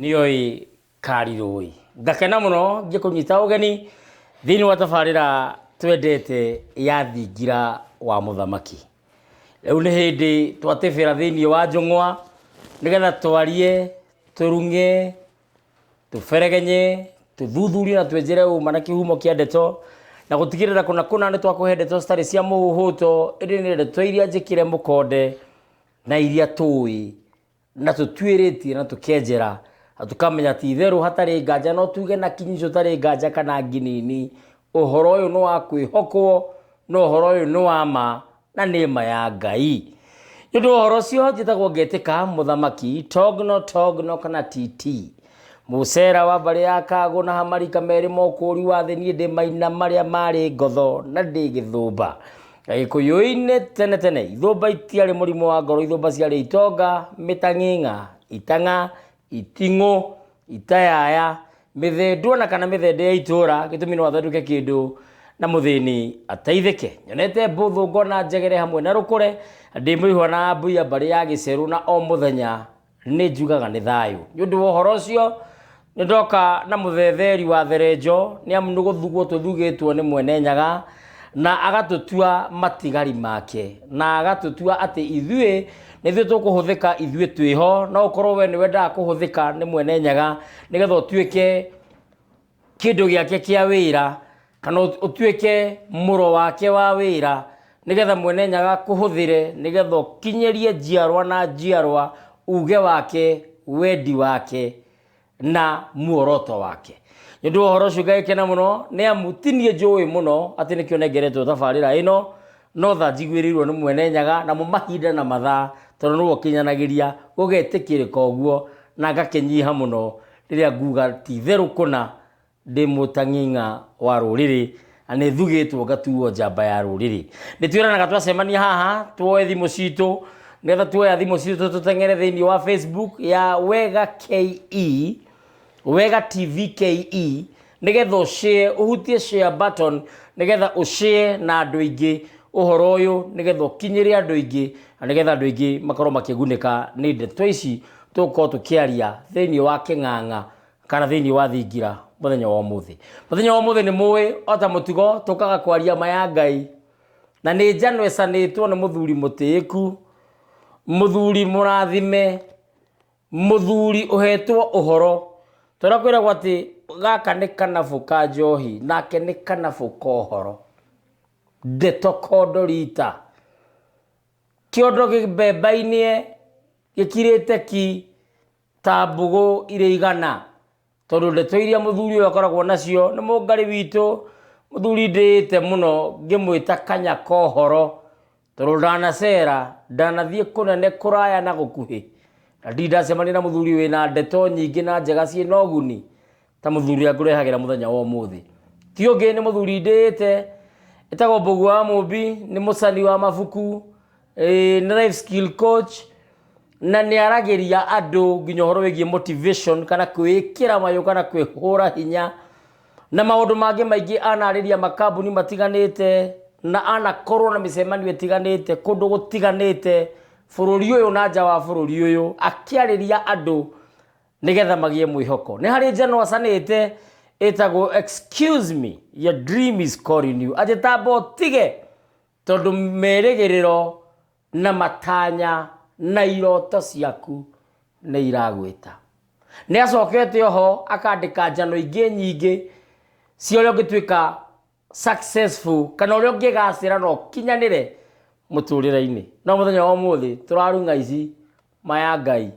nioi kariroi ngakena muno ngikunyita ugeni thini wa tabarira twendete ya thingira wa muthamaki. Riu ni hindi twatebera thini wa Njung'wa nigetha twarie turunge tuferegenye tuthuthurie na twenjere uma na kihumo kia ndeto na gutigirira kuna ni twakuhe ndeto stari cia muhuto indi ni ndeto iria njikire mukonde na iria tui na tutwiritie na tukenjera tukamenya ti theru hatari nganja no tuge na kinyico tari nganja kana nginini uhoro uyu no akwihokwo no uhoro uyu no ama na nema ya Ngai. Ndu uhoro cio njitagwo ngetika muthamaki togno kana TT Musera wa bari ya Kago na Hamarika meri mokuri wa thini ndi maina maria mari ngotho na ndi githumba Gikuyu-ini tene ithumba itiari murimo wa ngoro ithumba ciari itonga mitang'ing'a itang'a iting'u itayaya mithendu na kana mithende ya itura gitumi no athenduke kindu na muthini ateithike. Nyonete mbuthu ngona njegere hamwe na rukure ndi mwihwa na mbuya bari ya Giceru na o muthenya ni njugaga ni thayu nundu uhoro ucio nindoka na muthetheri wa Therenjo ni amu nuguthugwo tuthugitwo ni Mwene Nyaga na agatutua matigari make na agatutua ati ithuĩ nithuĩ tukuhuthika ithuĩ twiho no ukorwo we ni wenda kuhuthika ni Mwene Nyaga nigetha utuike kindu giake kia wira kana utuike muro wake wa wira nigetha Mwene Nyaga kuhuthire nigetha ukinyerie njiarwa na njiarwa uge wake wendi wake na muoroto wake. Ndu uhoro ucio ngagikena muno ni amu tinie njui muno ati nikio nengeretwo tabarira ino no tha njiguirirwo ni Mwene Nyaga na mahinda na mathaa tondu no kinyanagiria gugetikirika uguo na ngakenyiha muno riria nguga ti theru kuna ndi mutang'ing'a wa ruriri ani thugitwo ngatuo njamba ya ruriri. Nitwiranaga twacemania haha tuoe thimu citu nigetha tuoya thimu citu tuteng'ere thini wa Facebook ya Wega KE Wega TV KE nigetha ushare uhutie share button nigetha ushare na andu aingi uhoro uyu nigetha ukinyire andu aingi nigetha andu aingi makorwo makigunika ni ndeto ici tuko tukiaria thini wa king'ang'a kana thini wa thingira muthenya wa umuthi. Muthenya wa umuthi ni muwi ota mutugo tukaga kwaria maya Ngai na ni njanwe sanitwo ni muthuri mutiiku muthuri murathime muthuri uhetwo uhoro turakwira gwati gaka ni kanabu ka njohi nake ni kanabu ka uhoro ndeto kodorita kiondo gibeba-ini gikirite ki tambugo ire igana tondu ndeto iria muthuri uyu akoragwo nacio ni mungari witu muthuri ndite muno ngimwita kanya ka uhoro tondu ndanacera ndanathie kunene kuraya na gukuhi na ndindacemania na muthuri wina ndeto nyingi na njega ciina uguni ta muthuri akurehagira muthenya wa umuthi. Ti ungi ni muthuri ndite etagwo Mbugu wa Mumbi ni mucani wa mabuku ni life skill coach na ni arageria andu nginya horo wigie motivation kana kwikira mayo kana kwihura hinya na maundu mangi maingi anariria makambuni matiganite na anakorwo na micemanio itiganite kundu gutiganite bururi uyu na nja wa bururi uyu akiariria andu nigetha magie mwihoko. Ni hari njano asanite etagwo excuse me your dream is calling you ajetambo tige tondu merigiriro na matanya na iroto ciaku ni iragwita. Ni acokete oho akandika njano ingi nyingi cia uria ngituika successful kana uria ngigacira no kinyanire muturire-ini. No muthenya wa umuthi turarunga ici maya Ngai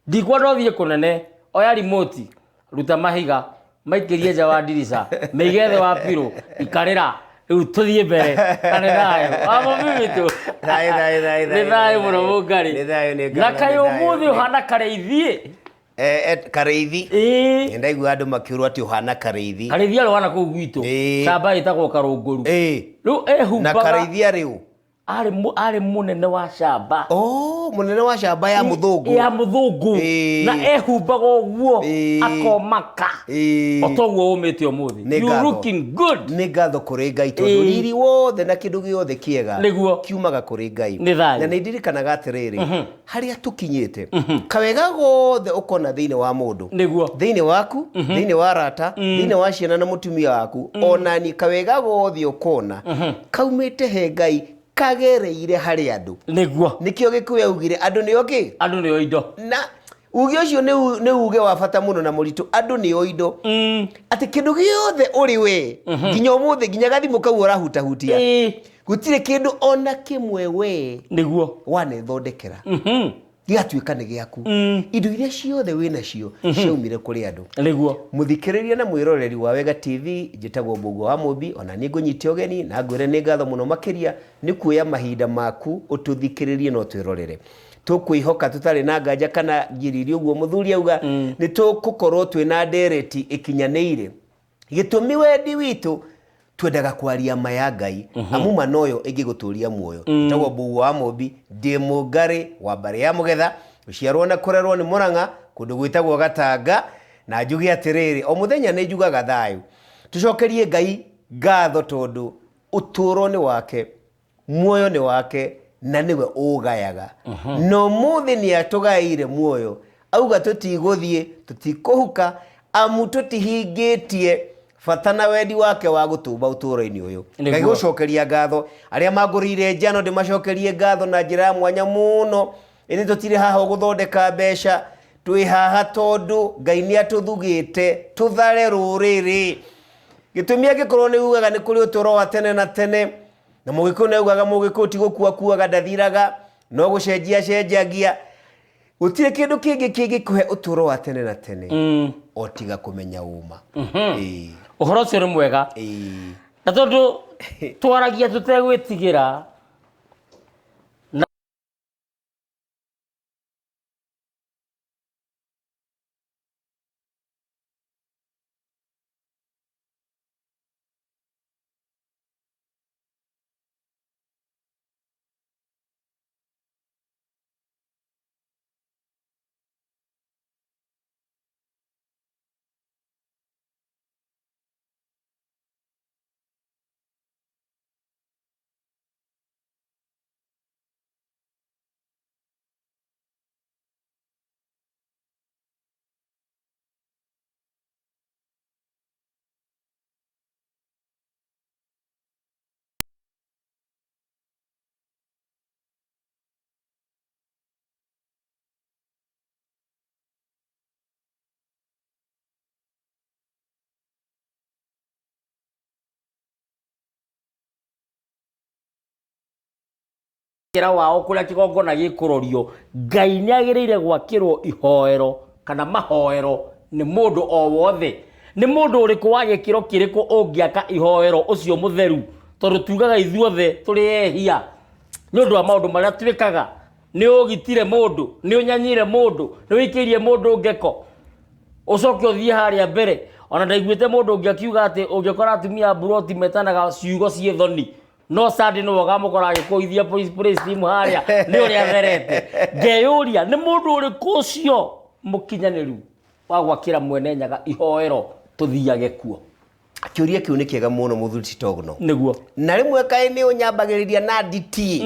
ndikwenda thie kunene oya remote ruta mahiga maikirie nja wa ndirica meigethe wa piro ikarira riu tuthie mbere kana thayo amo mimi tu ni thayo muno mungari na kayo umuthi uhana kareithie kareithi ndaigua andu makiurwo ati uhana kareithi alwana ku gwitu samba itagwo karunguru riu ehumbaga na kareithia riu arĩ mũnene wa camba. Mũnene wa camba ya mũthũngũ. Ya mũthũngũ. Na ehumbaga ũguo akomaka. Otoguo ũmĩte ũmũthĩ. You looking good. Nĩ ngatho kũrĩ Ngai tondũ riri wothe na kĩndũ gĩothe kĩega kiumaga kũrĩ Ngai. Na nĩ ndirikanaga atĩrĩrĩ, harĩa tũkinyĩte kawega gothe ũkona thĩinĩ wa mũndũ, thĩinĩ waku, thĩinĩ wa arata, thĩinĩ wa ciana na mũtumia waku, ona ni kawega gothe ũkona kaumĩte he Ngai kagereire harĩ andũ. Nĩkĩo Gĩkũyũ augire andũ nĩo kĩ? Andũ nĩo indo. Na uge ũcio nĩ uge wa bata mũno na mũritũ, andũ nĩo indo. Atĩ kĩndũ gĩothe ũrĩ we nginya ũmũthĩ nginya gathimũ kau ũrahutahutia gũtirĩ kĩndũ ona kĩmwe we wanethondekera gĩgatuĩka nĩ gĩaku. Indo iria ciothe wĩnacio ciaumire kũrĩ andũ. Mũthikĩrĩria na mwĩroreri wa Wega TV, njĩtagwo Mbũgua wa Mũmbi, ona nĩ ngũnyite ũgeni na ngwĩre nĩ ngatho mũno makĩria nĩ kuoya mahinda maku ũtũthikĩrĩrie na ũtwĩrorere. Tũkwĩhoka tũtarĩ na nganja kana ngiriri ũguo mũthuri auga nĩ tũgũkorwo twĩna ndereti ĩkinyanĩire. Gĩtũmi wendi witũ twendaga kwaria ma ya Ngai amu manoyo ĩngĩgũtũria muoyo. Njĩtagwo Mbũgua wa Mũmbi, ndĩ Mũngarĩ wa mbarĩ ya Mũgetha, gũciarwo na kũrerwo nĩ Mũrang'a, kũndũ gwĩtagwo Gatanga, na njuge atĩrĩrĩ o mũthenya nĩ njugaga thayũ. Tũcokerie Ngai ngatho tondũ ũtũũro nĩ wake, muoyo nĩ wake, na niwe ũgayaga. No mũthĩ nĩ atũgaĩire muoyo, auga tũtigũthiĩ tũtikũhuka amu tũtihingĩtie bata na wendi wake wa gũtũũmba ũtũũro-inĩ ũyũ. Ngai gũcokeria ngatho arĩa mangũrĩire njano, ndĩmacokerie ngatho na njĩra ya mwanya mũno. Ĩthĩ tũtirĩ haha gũthondeka mbeca, twĩ haha tondũ Ngai nĩ atũthugĩte tũthare rũrĩrĩ. Gĩtũmi angĩkorwo nĩ ugaga nĩ kũrĩ ũtũũro wa tene na tene, na Mũgĩkũyũ nĩ ugaga Mũgĩkũyũ ti gũkua kuaga ndathiraga, no gũcenjia cenjagia. Gũtirĩ kĩndũ kĩngĩ kĩngĩkũhe ũtũũro wa tene na tene o tiga kũmenya uma. Ũhoro ũcio nĩ mwega. Na tondũ twaragia tũtegwĩtigĩra wao kũrĩa kĩgongona gĩkũrorio, Ngai nĩ agĩrĩire gwakĩrwo ihoero kana mahoero nĩ mũndũ o wothe. Nĩ mũndũ ũrĩkũ wa gĩkĩro kĩrĩkũ ũngĩaka ihoero ũcio mũtheru, tondũ tugaga ithuothe tũrĩ ehia nĩ ũndũ wa maũndũ marĩa twĩkaga. Nĩ ũgitire mũndũ, nĩ ũnyanyire mũndũ, nĩ wĩkĩirie mũndũ ngeko, ũcoke ũthiĩ harĩa mbere. Ona ndaiguĩte mũndũ ũngĩ akiuga atĩ ũngĩkora atumia mburoti metanaga ciugo ciĩ thoni, no Sunday no wagamũkora agĩkũithia praise team harĩa nĩ ũrĩa atherete. Ngeyũria nĩ mũndũ ũrĩkũ ũcio mũkinyanĩru wa gwakĩra mwene Nyaga ihoero tũthiage kuo. Kĩũria kĩu nĩ kĩega mũno mũthuri Titogono. Nĩguo. Na rĩmwe kaĩ nĩ ũnyambagĩrĩria na nditi.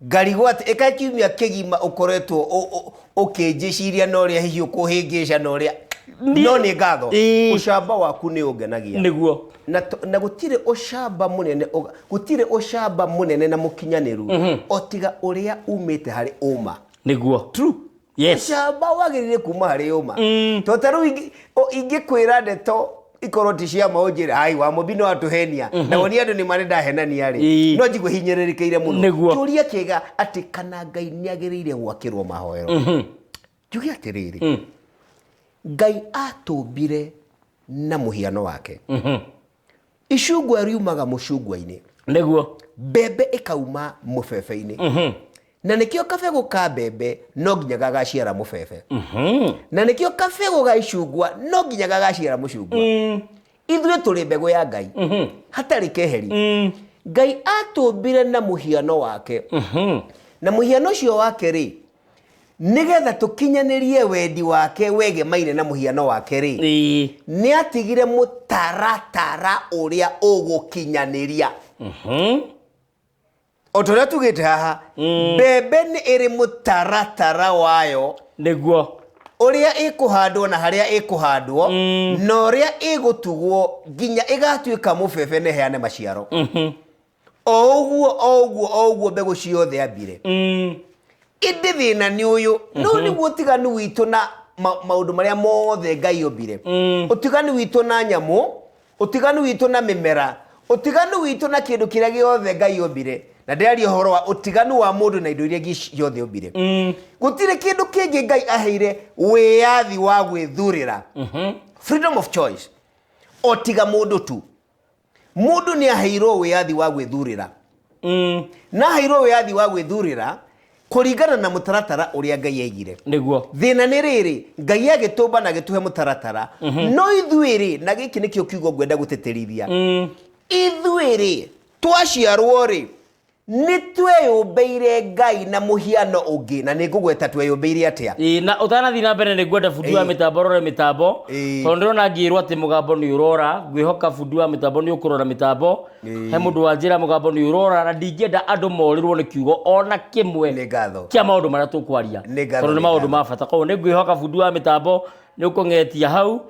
Ngarigwo atĩ ĩka kiumia kĩgima ũkoretwo ũkĩnjĩciria na ũrĩa hihi ũkũhĩngĩca na ũrĩa no nĩ ngatho. Ũcamba waku nĩ ũngenagia. Nĩguo. Na gũtirĩ ũcamba mũnene na mũkinyanĩru o tiga ũrĩa umĩte harĩ ũma. Nĩguo. True. Yes. Ũcamba wagĩrĩire kuma harĩ ũma. To tarĩu ingĩkwĩra ndeto ikorwo ti cia maũnjĩra ai wa Mũmbi no atũhenia na woni andũ nĩ marĩ ndahenania rĩ no njigwe hinyĩrĩrĩkĩire mũno. Kĩũria kĩega atĩ kana Ngai nĩ agĩrĩire gwakĩrwo mahoero. Njuge atĩrĩrĩ, Ngai atũmbire na mũhiano wake. Icungwa riumaga mũcungwa-inĩ. Nĩguo. Mbembe ĩkauma mũbebe-inĩ. Na nĩkĩo kabegũ ka mbembe no nginya gagaciara mũbebe. Na nĩkĩo kabegũ ga icungwa no nginya gagaciara mũcungwa. Ithuĩ tũrĩ mbegũ ya Ngai. Hatarĩ keheri. Ngai atũmbire na mũhiano wake. Na mũhiano ũcio wake rĩ, nigetha tũkinyanĩrie wendi wake wegemaine na mũhiano wake rĩ, nĩ atigire mũtaratara ũrĩa ũgũkinyanĩria. O torĩa tugĩte haha, mbembe nĩ ĩrĩ mũtaratara wayo nĩguo ũrĩa ĩkũhandwo na harĩa ĩkũhandwo na ũrĩa ĩgũtugwo nginya ĩgatuĩka mũbebe na ĩheane maciaro. O ũguo mbegũ ciothe ambire. Ĩndĩ thĩna nĩ ũyũ, no nĩguo ũtiganu witũ na maũndũ marĩa mothe Ngai ombire. Ũtiganu witũ na nyamũ, ũtiganu witũ na mĩmera, ũtiganu witũ na kĩndũ kĩrĩa gĩothe Ngai ombire. Na ndĩraria ũhoro wa ũtiganu wa mũndũ na indo iria ciothe ombire. Gũtirĩ kĩndũ kĩngĩ Ngai aheire wĩyathi wa gwĩthurĩra. Freedom of choice. O tiga mũndũ tu. Mũndũ nĩ aheirwo wĩyathi wa gwĩthurĩra. Na aheirwo wĩyathi wa gwĩthurĩra kũringana na mũtaratara ũrĩa Ngai aigire. Nĩguo. Thĩna nĩ rĩrĩ, Ngai agĩtũmba na agĩtũhe mũtaratara. No ithuĩ-rĩ, na gĩkĩ nĩkĩo kiugo ngwenda gũtĩtĩrithia. Ithuĩ-rĩ, twaciarwo rĩ, nĩ tweyũmbĩire Ngai na mũhiano ũngĩ, na nĩ ngũgweta tweyũmbĩire atĩa. Na ũtanathiĩ na mbere nĩ ngwenda bundi wa mĩtambo rore mĩtambo, tondũ ndĩrona ngĩrwo atĩ mũgambo nĩ ũrora, ngwĩhoka bundi wa mĩtambo nĩ ũkũrora mĩtambo. He mũndũ wanjĩra mũgambo nĩ ũrora, na ndingĩenda andũ morĩrwo nĩ kiugo ona kĩmwe kĩa maũndũ marĩa tũkwaria, tondũ nĩ maũndũ ma bata. Koguo nĩ ngwĩhoka bundi wa mĩtambo nĩ ũkũng'etia hau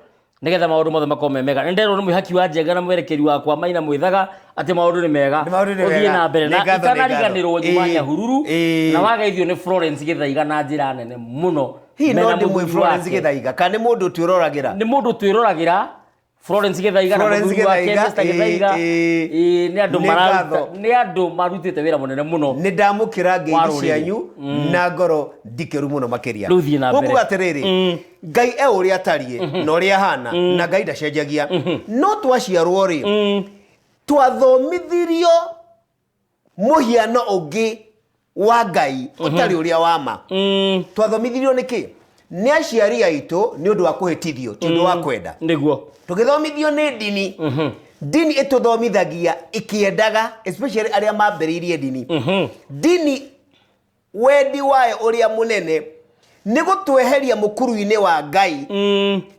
nigetha maũndũ mothe makorwo me mega. Nĩnderwo nĩ mwĩhaki wa Njenga na mwerekeri wakwa Maina Mwĩthaga atĩ maũndũ nĩ mega. Ũthiĩ na mbere na itanariganĩrwo Juma Nyahururu na wageithio nĩ Florence Gĩthaiga na njĩra nene mũno. Hihi no ndĩmwĩ Florence Gĩthaiga kana nĩ mũndũ twĩroragĩra? Nĩ mũndũ twĩroragĩra. Florence Gĩthaiga na mũthuri wake Mr. Gĩthaiga nĩ andũ marutĩte wĩra mũnene mũno. Nĩ ndamũkĩra ngeithi cianyu na ngoro ndikĩru mũno makĩria. Kuoguo atĩrĩrĩ, Ngai ũrĩa atariĩ na ũrĩa ahana na Ngai ndacenjagia. No twaciarwo rĩ, twathomithirio mũhiano ũngĩ wa Ngai ũtarĩ ũrĩa wa ma. Twathomithirio nĩkĩ? Nĩ aciari aitũ nĩ ũndũ wa kũhĩtithio, ti ũndũ wa kwenda. Nĩguo. Tũgĩthomithio nĩ ndini. Ndini ĩtũthomithagia ĩkĩendaga, especially arĩa mambĩrĩirie ndini. Ndini wendi wayo ũrĩa mũnene nĩ gũtweheria mũkuru-inĩ wa Ngai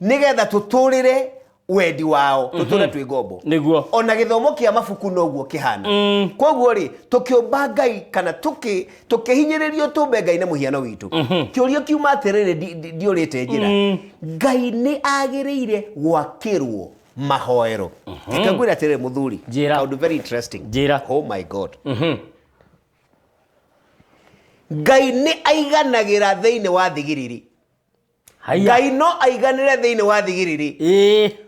nĩgetha tũtũrĩre wendi wao, tũtũre twĩ ngombo. Nĩguo. Ona gĩthomo kĩa mabuku noguo kĩhana. Koguo rĩ, tũkĩũmba Ngai kana tũkĩhinyĩrĩrio tũmbe Ngai na mũhiano witũ. Kĩũria kiuma atĩrĩrĩ, ndiũrĩte njĩra. Ngai nĩ agĩrĩire gwakĩrwo mahoero. Ngwĩra atĩrĩrĩ mũthuri, kaũndũ very interesting. Oh my God. Ngai nĩ aiganagĩra thĩinĩ wa thigiriri. Ngai no aiganĩre thĩinĩ wa thigiriri.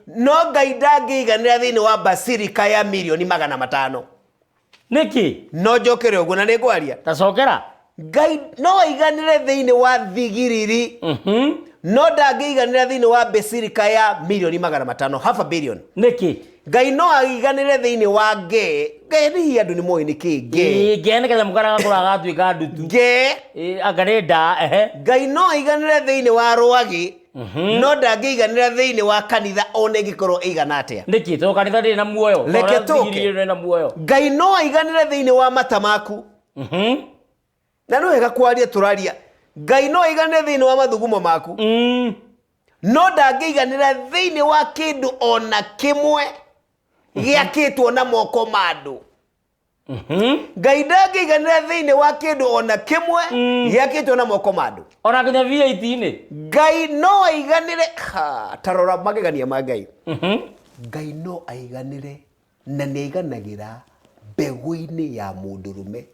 No Ngai ndangĩiganĩra thĩinĩ wa basilica ya milioni 500. Nĩkĩ? No njokere ũguo na nĩ ngwaria. Tacokera. Ngai no aiganĩre thĩinĩ wa thigiriri. No ndangĩiganĩra thĩinĩ wa basilica ya milioni 500, half a billion. Nĩkĩ? Ngai no aiganĩre thĩinĩ wa nge. Nge nĩ hihi andũ nĩ moĩ nĩkĩ nge. Nge nĩ kanyamũ karĩa gakũraga gatuĩka ndutu. Nge. Anga nĩ nda. Ngai no aiganĩre thĩinĩ wa rwagĩ. No ndangĩiganĩra thĩinĩ wa kanitha ona ĩngĩkorwo ĩigana atĩa. Nĩkĩ? Tondũ kanitha ndĩrĩ na muoyo. Reke tũke. Ngai no aiganĩre thĩinĩ wa mata maku. Na nĩ wega kwaria tũraria. Ngai no aiganĩre thĩinĩ wa mathugumo maku. No ndangĩiganĩra thĩinĩ wa kĩndũ ona kĩmwe gĩakĩtwo na moko ma andũ. Ngai ndangĩiganĩra thĩinĩ wa kĩndũ ona kĩmwe gĩakĩtwo na moko ma andũ. Ona nginya VAT-inĩ. Ngai no aiganĩre, tarora magegania ma Ngai. Ngai no aiganĩre na nĩ aiganagĩra mbegũ-inĩ ya mũndũrũme.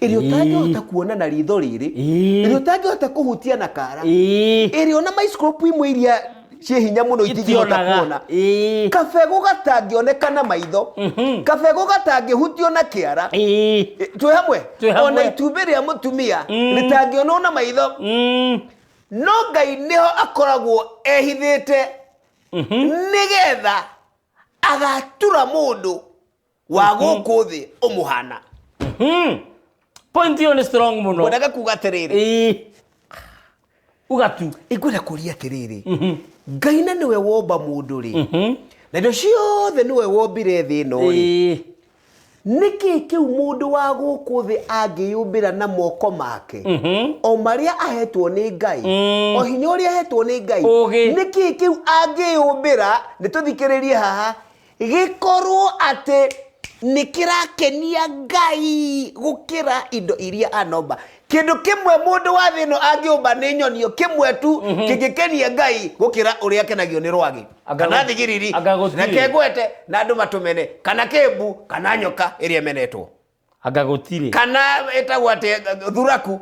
Ĩrĩa ũtangĩhota kuona na ritho rĩrĩ, ĩrĩa ũtangĩhota kũhutia na kara, ĩrĩa ona microscope imwe iria ciĩ hinya mũno itingĩhota kuona, kabegũ gatangĩoneka na maitho, kabegũ gatangĩhutio na kĩara. Twĩ hamwe? Ona itumbĩ rĩa mũtumia rĩtangĩonwo na maitho. No Ngai nĩho akoragwo ehithĩte nĩgetha agatura mũndũ wa gũkũ thĩ ũmũhana. Point on strong muno. Ngwendaga kuga atĩrĩrĩ. Ugatu. Ngwenda kũria atĩrĩrĩ. Ngai na nĩwe womba mũndũ rĩ. Na indo ciothe nĩwe wombire thĩ ĩno rĩ. niki kiu mundu wa guku thi angiyumbira na moko make o maria ahetwo ni Ngai o hinya uria ahetwo ni Ngai niki kiu angiyumbira nituthikiririe haha gikorwo ate nikirakenia Ngai gukira indo iria anomba kindu kimwe mundu wa thino angiumba ni nyonio kimwe tu kingikenia Ngai gukira uria kenagio ni rwagi kana thigiriri na kegwete na andu matumene kana kembu kana nyoka iria menetwo agagutire kana etagwo ate thuraku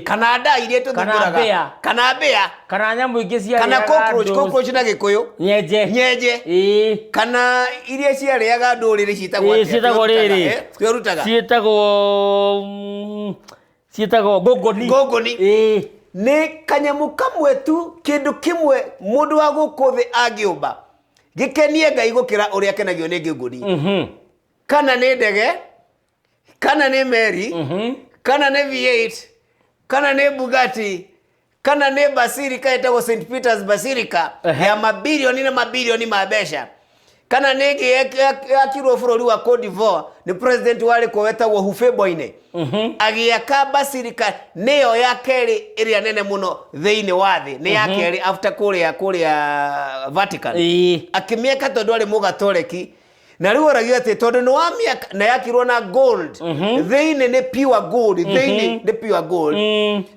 kana nda iria tuthuraga kana mbea kana nyamu ingi cia kana cockroach na gikuyu nyenje kana iria ciarĩaga ndũrĩrĩ ciitagwo rĩrĩ ciitagwo gongoni nĩ kanyamu kamwe tu kindu kimwe mundu wa gũkũ thĩ angĩũmba gĩkenie Ngai gũkĩra ũrĩa kenagio nĩ ngũngũni kana nĩ ndege kana nĩ meri kana nĩ V8 kana nĩ Bugatti kana nĩ Basilica etagwo St Peter's Basilica ya mabilioni na mabilioni ma mbeca kana nĩ yakirwo bũrũri wa Cote d'Ivoire ni president wale ko wetagwo Hufeboine agiaka Basilica nĩyo ya kerĩ ĩrĩa nene mũno thĩinĩ wa thĩ nĩ ya kerĩ after kũrĩa Vatican akĩmĩaka tondũ arĩ mũgatoleki na rĩu aragio atĩ tondũ nĩ wa mĩaka na yakirwo na gold thĩinĩ nĩ pure gold thĩinĩ nĩ pure gold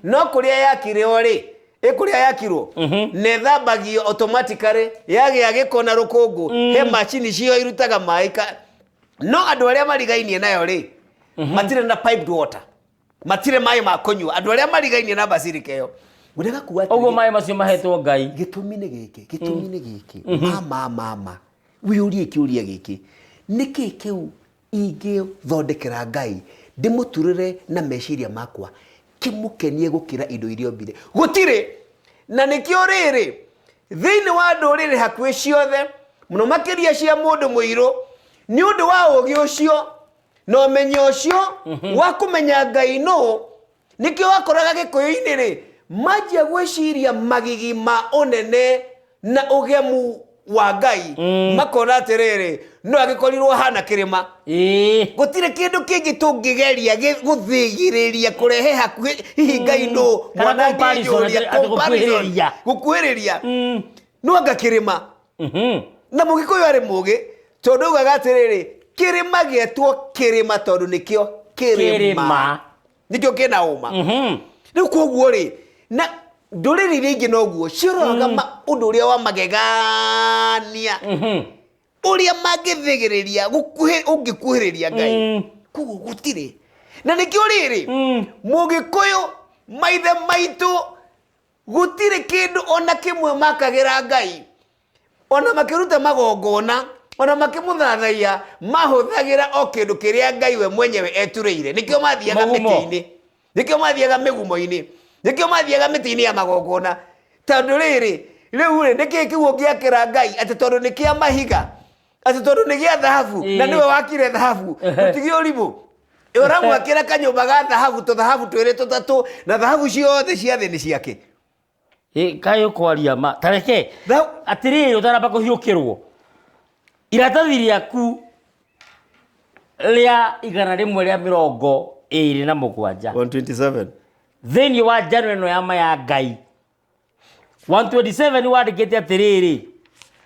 no kũrĩa yakirwo rĩ kũrĩa yakirwo nethambagio automatically yagĩa gĩko na rũkũngũ he machini cio irutaga maĩ no andũ arĩa marigainie nayo rĩ matire na piped water matire maĩ ma kũnyua andũ arĩa marigainie na Basilica ĩyo ũrega kuwa ũguo maĩ macio mahetwo Ngai gĩtũmi nĩ gĩkĩ mama wiurie kiuria giki niki kiu ingĩthondekera Ngai ndĩmũturĩre na meciria makwa kimukenie gukira indo irio mbire gutire na nikio rĩrĩ thĩinĩ wa ndũrĩrĩ hakuhĩ ciothe mũno makĩria cia mũndũ mũirũ nĩ ũndũ wa ũgĩ ũcio na ũmenyo ũcio wa kũmenya Ngai no nikio wakoraga gĩkũyũ-inĩ rĩ manjia gwĩciria magigi ma ũnene na ũgemu wa Ngai makona atĩrĩrĩ no agĩkorirwo hana kĩrĩma gũtirĩ kĩndũ kĩngĩ tũngĩgeria gũthigĩrĩria kũrehe hakuhĩ hihi Ngai no mwana ngĩnjũria gũkuhĩrĩria no anga kĩrĩma na mũgĩkũyũ arĩ mũgĩ tondũ augaga atĩrĩrĩ kĩrĩma gĩetwo kĩrĩma tondũ nĩkĩo kĩrĩma nĩkĩo kĩna ũma rĩu koguo rĩ na ndũrĩrĩ iria ingĩ noguo ciroraga ũndũ ũrĩa wa magegania ũrĩa mangĩthigĩrĩria ũngĩkuhĩrĩria Ngai koguo gũtirĩ na nĩkĩo rĩrĩ mũgĩkũyũ maithe maitũ gũtirĩ kĩndũ ona kĩmwe makagĩra Ngai ona makĩruta magongona ona makĩmũthathaiya mahũthagĩra o kĩndũ kĩrĩa Ngai we mwenyewe eturĩire nĩkĩo mathiaga mĩtĩ-inĩ nĩkĩo mathiaga mĩgumo-inĩ nĩkĩo mathiaga mĩtĩ-inĩ ya magongona tondũ rĩrĩ rĩu rĩ nĩkĩĩ kĩu ũngĩakĩra Ngai atĩ tondũ nĩ kĩa mahiga atĩ tondũ nĩ gĩa thahabu na nĩwe wakire thahabu ũtigĩ ũrimũ ũramwakĩra kanyũmba ga thahabu tũthahabu twĩrĩ tũtatũ na thahabu ciothe cia thĩ nĩ ciake kayo kwaria ma tareke atĩrĩrĩ ũtaramba kũhiũkĩrwo iratathi rĩaku rĩa 127 127 thĩinĩ wa njano ĩno ya maya Ngai 127 wandĩkĩte atĩrĩrĩ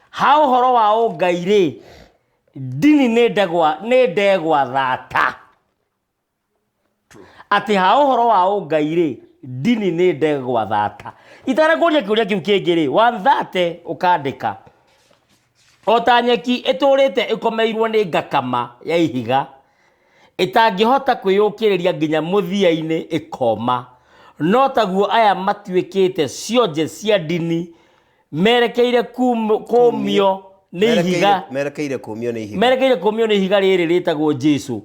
ha ũhoro wa ũngai rĩ ndini nĩ ndegwa thata atĩ ha ũhoro wa ũngai rĩ ndini nĩ ndegwa thata itarakũria kĩũria kĩu kĩngĩ rĩ wanthate ũkandĩka o ta nyeki ĩtũrĩte ĩkomeirwo nĩ ngakama ya ihiga ĩtangĩhota kwĩyũkĩrĩria nginya mũthia-inĩ ĩkoma no taguo aya matuĩkĩte cionje cia ndini merekeire kũmio nĩ ihiga merekeire kũmio nĩ ihiga rĩrĩ rĩtagwo Jesũ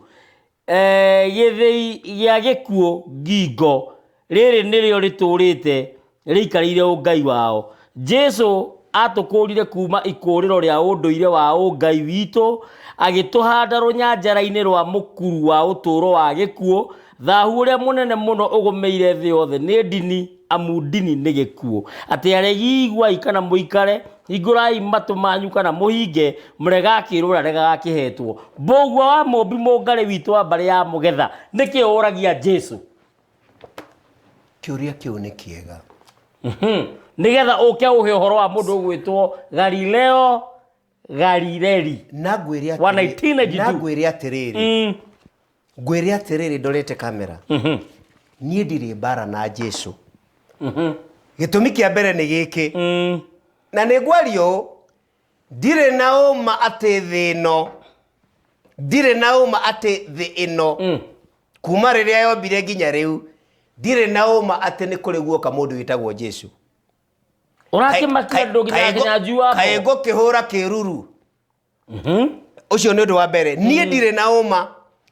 gĩthĩi gĩa gĩkuũ ngingo rĩrĩ nĩrĩo rĩtũrĩte rĩikarĩire ũngai wao Jesũ atũkũrire kuma ikũrĩro rĩa ũndũire wa ũngai witũ agĩtũhanda rũnyanjara-inĩ rwa mũkuru wa ũtũũro wa gĩkuũ thahu ũrĩa mũnene mũno ũgũmĩire thĩ yothe nĩ ndini amu ndini nĩ gĩkuũ atĩ aregi iguai kana mũikare Higurai matu manyu kana muhinge murega kirura rega gakihetwo. Mbogwa wa mombi mungare witu wa bare ya mugetha niki uragia Jesu. Kiuria kiu ni kiega. Nigetha uke uhe uhoro wa mundu gwitwo Galileo Galilei. Na ngwire atiriri. Ngwire atiriri ndorete kamera. Nie ndiri bara na Jesu. Gitumi kia mbere ni giki. Na nĩ ngwario ndirĩ na ũma atĩ thĩ ĩno ndirĩ na ũma atĩ thĩ ĩno kuma rĩrĩa yombire nginya rĩu ndirĩ na ũma atĩ nĩ kũrĩ guoka mũndũ wĩtagwo Jesu. Ũrakĩmakia andũ nginya njua hapo. Kaĩ ngũkĩhũra kĩruru. Ũcio nĩ ũndũ wa mbere. Niĩ ndirĩ na ũma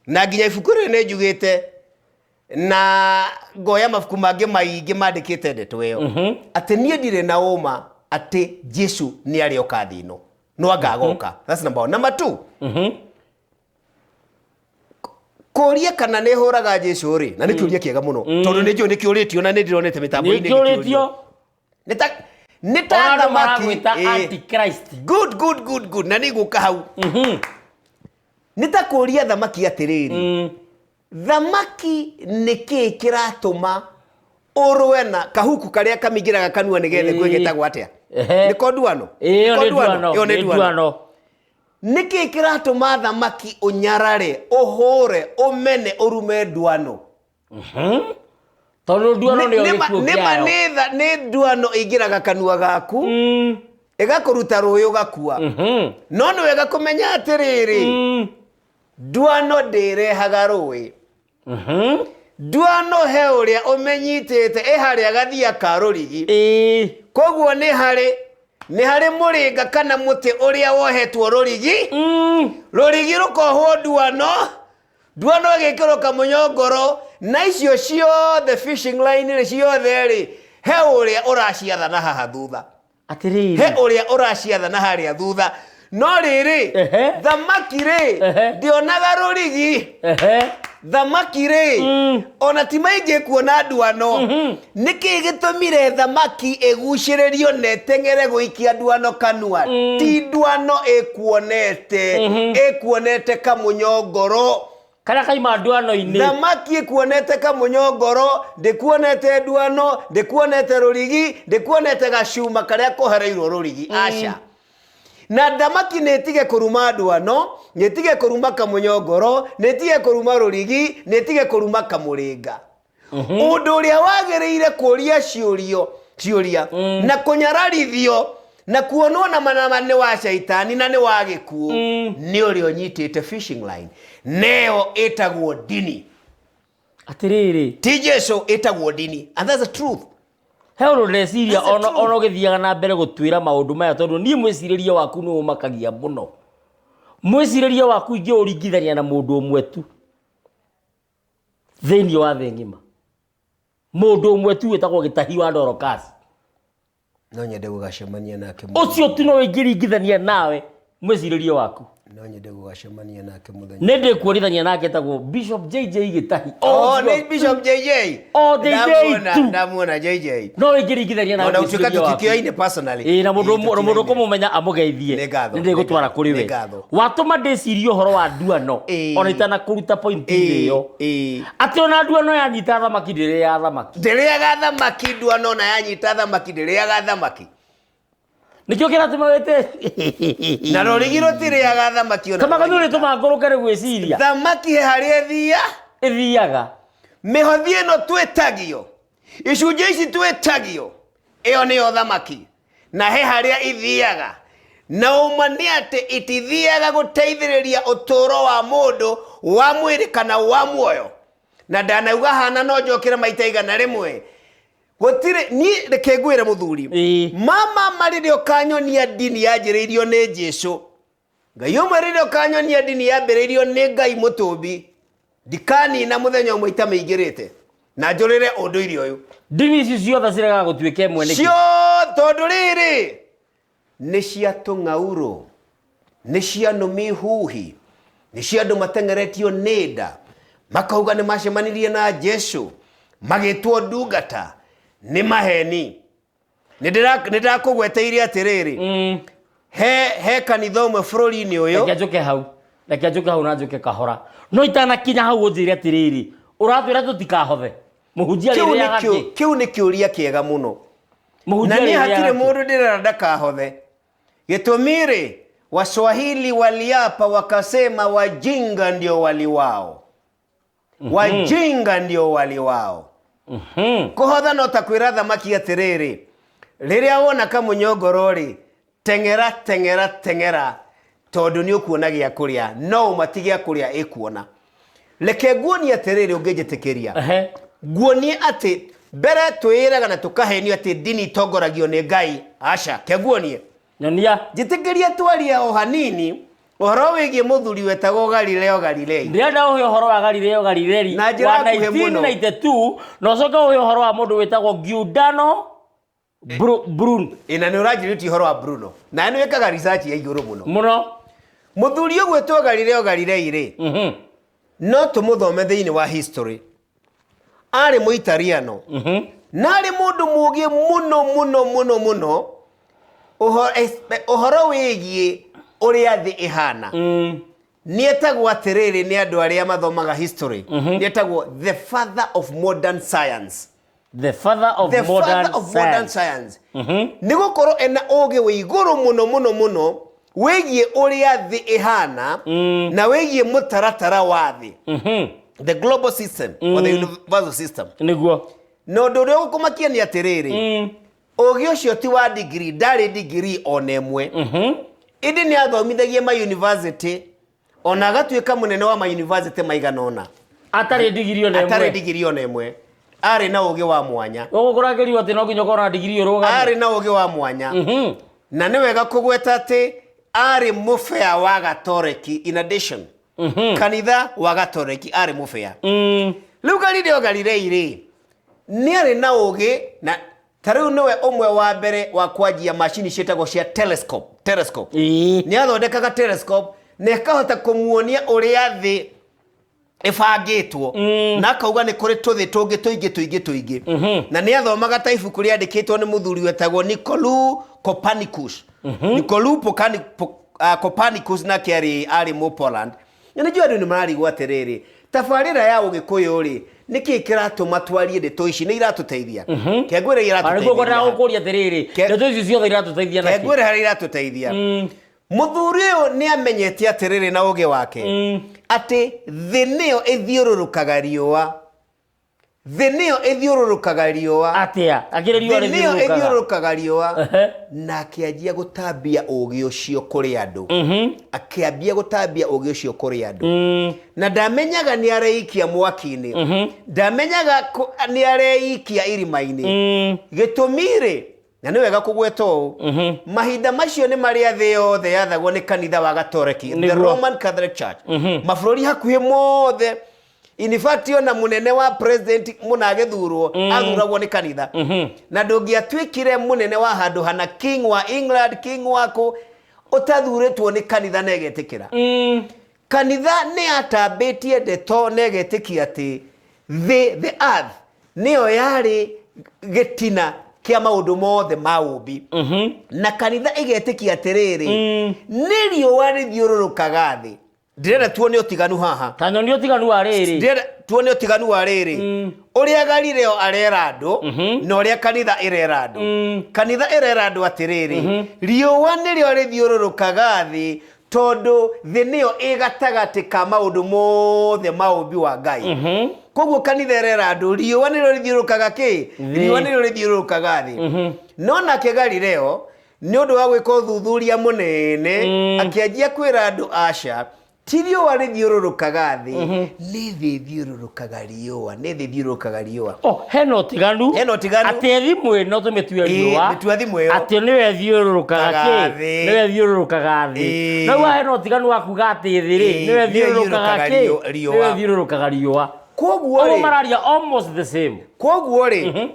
na nginya ibuku rĩrĩ nĩ njugĩte na ngoya mabuku mangĩ maingĩ mandĩkĩte ndeto ĩyo atĩ niĩ ndirĩ na ũma ate Jesu ni arioka thĩ ĩno no agagoka. That's number 1. Number 2, kũria kana nĩ hũraga Jesu ri na nĩ kĩũria kĩega mũno tondũ nĩ njũĩ nĩ kĩũrĩtio na nĩ ndĩronete mĩtambo-inĩ nĩ kĩũrĩtio nĩ ta thamaki antichrist. Good na nĩ gũka hau. Nĩ ta kũria thamaki atĩrĩrĩ, thamaki nĩ kĩĩ kĩratũma urwena kahuku karia kamingiraga kanua nigethe gwĩgetagwo atia ni konduano ni duano niki kiratuma thamaki unyarare uhure umene urume duano tondu duano ni ogikuo kiao ni duano ingiraga kanua gaku igakuruta ruyo gakua no ni wega kumenya atiriri duano ndirehaga ruyi duano he uria umenyitete haria gathia ka rurigi koguo ni hari muringa kana muti uria wohetwo rurigi rurigi rukohwo duano agikiro kamunyongoro na icio ciothe fishing line ciothe ri he uria uraciatha na haha thutha atiriri he uria uraciatha na haria thutha no riri thamaki ri ndionaga rurigi thamaki ri ona ti maingĩ kuona duano niki gitumire thamaki egucĩrĩrio na tengere guikia duano kanua ti duano ekuonete kamunyongoro kana kaima duano-inĩ thamaki ekuonete kamunyongoro ndikuonete duano ndikuonete rurigi ndikuonete gacuma karia kohereirwo rurigi aca na thamaki netige kuruma duano netige kuruma kamunyongoro netige kuruma rurigi netige kuruma kamuringa undu uria wagereire kuria ciuria na kunyararithio na kuonwo na manamane wa shaitani na ni wa gikuo ni uri onyitite fishing line neo etagwo dini atiriri ti Jesu etagwo dini and that's the truth. Heuro reciria ono githiaga na mbere gutwira maundu maya tondu nie mwiciriria waku ni umakagia muno mwiciriria waku ingi uringithania na mundu umwe tu thĩinĩ wa thĩ ng'ima mundu umwe tu wetagwo Gĩtahi wa Dorcas no nyende gugacemania nake ucio tu no ingĩringithania nawe mwiciriria waku no nyende gugacemania nake muthenya nende kuorithania nake tagwo Bishop JJ Gĩtahi ni Bishop JJ ndamuona JJ no ingĩringithania nawe na utukatu tukioine personally na mundu kumumenya amugeithie nende gutwara kuri we watuma ndicirio horo wa duano ona itana kuruta point iyo ati ona duano yanyita thamaki ndiriaga thamaki duano na yanyita thamaki ndiriaga thamaki nikio kiratuma wete na rorigiro tiriaga thamaki ona kama kanuri tuma ngorokere gwiciria thamaki hari ethiaga mihothi ino twetagio icunje ici twetagio iyo niyo thamaki na he haria ithiaga na umani ati itithiaga guteithiriria uturo wa mundu wa mwiri kana wa muoyo na ndanauga hana no njokire maita igana rimwe gutire ni reke ngwire muthuri mama maririo kanyonia dini yanjiriirio ni Jesu ngai umwe ririo kanyonia dini yambiriirio ni ngai mutumbi dikani na muthenya umwe ita meigirite na njurire unduire uyu dini ici ciothe cirega gutuika imwe niki cio tondu riri ni cia tung'auro ni cia numi huhi ni cia andu matengeretio nida makauga ni macemanirie na Jesu magitwo ndungata ni maheni Nindakugweteire atiriri he kanitha umwe bururi-ini uyu reke njuke hau na njuke kahora no itanakinya hau unjire atiriri uratwira tutikahothe muhunjia riri agati kiu ni kiuria kiega muno na ni hatire mundu ndirera ndakahothe gitumiri Waswahili waliapa wakasema wajinga ndio wali wao. Wajinga ndio wali wao. Kuhotha no takwira thamaki atiriri. Riria wona kamunyongorori tengera tondu ni ukuona gia kuria no matigi ya kuria ikuona. Leke guoni atiriri ungejetikiria. Guoni ati mbere twiraga na tukahenio ati dini tongoragio ni Ngai. Aca keguonie. Nyonia jitikiria twaria o hanini uhoro wigie muthuri wetagwo Galilei ndirenda uhe uhoro wa Galileo wa 1992 no coka uhe uhoro wa mundu wetagwo Giordano Bruno ina ni urajiriti uhoro wa Bruno na ni wekaga research ya iguru muno muthuri uyo wetagwo Galilei ri no tumuthome thiini wa history ari muitariano nari mundu mugie muno uhoro wigie uria thi ihana nietagwo atiriri ni andu aria mathomaga history nietagwo the father of modern science nigukorwo ena ugi wi iguru muno wigie uria thi ihana na wigie mutaratara wa thi the global system or the universal system niguo no nduria gukumakia ni atiriri ugi ucio ti wa degree ndari degree onemwe indi ni athomithagie ma university ona gatuika munene wa ma university maiganona atari degree onemwe ari na ugi wa mwanya ugukuragiriwa ati no nginya ukorwo na degree uruga ari na ugi wa mwanya na ni wega kugweta ati ari mufea wa Gatoreki in addition kanitha wa Gatoreki ari mufea riu Galilei ri ni ari na ugi na tariu niwe umwe wa mbere wa kwanjia machine cietagwo cia telescope ni athondekaga telescope na kahota kumuonia uria thi ifangitwo na kauga ni kuri tuthi tungi tuingi na ni athomaga ta ibuku riandikitwo ni muthuri wetagwo Nicolou Copernicus na ari mu Poland ni njua andu ni mararigwo atiriri tabarira ya ugikuyu ri niki kiratuma twarie ndeto ici ni iratuteithia kengwire iratuteithia ariko gora gukuria atiriri ndeto ici ciothe iratuteithia na kengwire hari iratuteithia muthuri uyu ni amenyete atiriri na uge wake ati thi niyo ithiururukaga riua atia akiririo ri ithiururukaga riua na akianjia gutambia ugi ucio kuri andu akiambia gutambia ugi ucio kuri andu na ndamenyaga ni areikia mwaki-ini ndamenyaga ni areikia irima-ini gitumire na ni wega kugweto mahinda macio ni maria thi yothe yathagwo ni kanitha wa Gatoreki the Roman Catholic Church mabũrũri hakuhĩ mothe in fact ona munene wa president munagethurwo athuragwo ni kanitha na ndungiatwikire munene wa handu hana king wa England king wako utathuritwo ni kanitha negetikira kanitha ni atambitie ndeto negetikia ati the earth niyo yari gitina kia maundu mothe maumbi na kanitha igetikia atiriri ni riua rithiururukaga thi ndirenda tuone utiganu haha tanyo ni utiganu wa riri ndirenda tuone utiganu wa riri uria Galileo arera andu na uria kanitha irera andu kanitha irera andu atiriri riua nirio rithiururukaga thi tondu thi niyo igatagati ka maundu mothe maumbi wa Ngai koguo kanitha irera andu riua nirio rithiururukaga ki riua nirio rithiururukaga thi no nake Galileo ni undu wa gwika uthuthuria munene akianjia kwira andu aca tirio warithiururukaga thi ni thi thiururukaga riua heno tiganu ati thimwe no tumetue riua ati niwe thiururukaga ki niwe thiururukaga thi no wa heno tiganu wakuga ati thiri niwe thiururukaga ki niwe thiururukaga riua koguo ri mararia almost the same koguo ri